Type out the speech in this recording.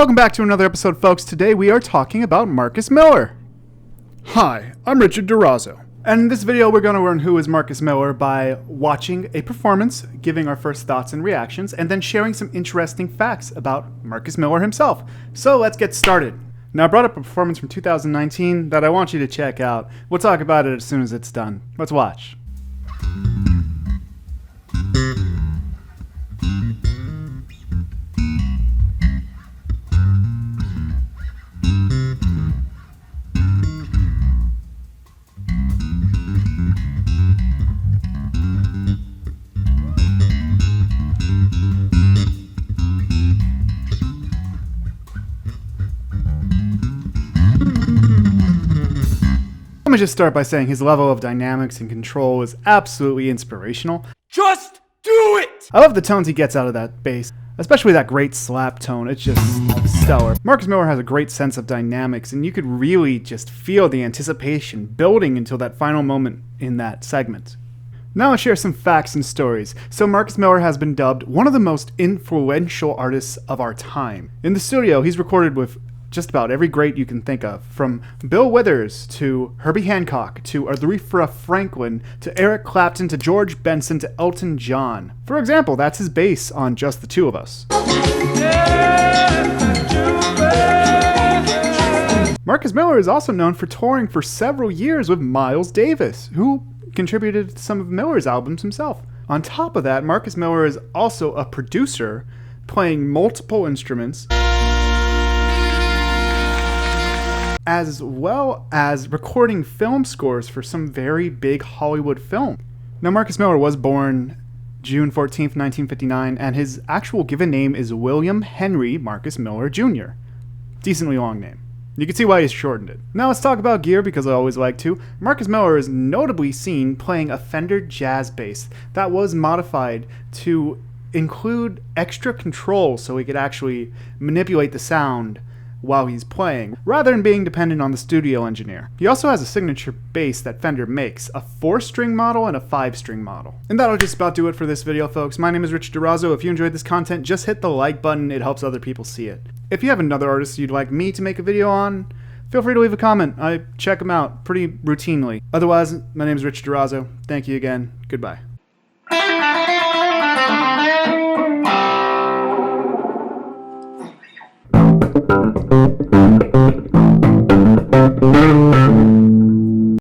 Welcome back to another episode, folks. Today we are talking about Marcus Miller. Hi, I'm Richard Durazo. And in this video we're going to learn who is Marcus Miller by watching a performance, giving our first thoughts and reactions, and then sharing some interesting facts about Marcus Miller himself. So let's get started. Now I brought up a performance from 2019 that I want you to check out. We'll talk about it as soon as it's done. Let's watch. Let me just start by saying his level of dynamics and control is absolutely inspirational. Just do it! I love the tones he gets out of that bass, especially that great slap tone. It's just stellar. Marcus Miller has a great sense of dynamics, and you could really just feel the anticipation building until that final moment in that segment. Now I'll share some facts and stories. So Marcus Miller has been dubbed one of the most influential artists of our time. In the studio, he's recorded with just about every great you can think of, from Bill Withers to Herbie Hancock to Aretha Franklin to Eric Clapton to George Benson to Elton John. For example, that's his bass on Just the Two of Us. Marcus Miller is also known for touring for several years with Miles Davis, who contributed to some of Miller's albums himself. On top of that, Marcus Miller is also a producer, playing multiple instruments, as well as recording film scores for some very big Hollywood film. Now, Marcus Miller was born June 14th, 1959, and his actual given name is William Henry Marcus Miller Jr. Decently long name. You can see why he's shortened it. Now let's talk about gear, because I always like to. Marcus Miller is notably seen playing a Fender jazz bass that was modified to include extra control so he could actually manipulate the sound while he's playing, rather than being dependent on the studio engineer. He also has a signature bass that Fender makes, a 4-string model and a 5-string model. And that'll just about do it for this video, folks. My name is Richard Durazo. If you enjoyed this content, just hit the like button. It helps other people see it. If you have another artist you'd like me to make a video on, feel free to leave a comment. I check them out pretty routinely. Otherwise, my name is Richard Durazo. Thank you again. Goodbye.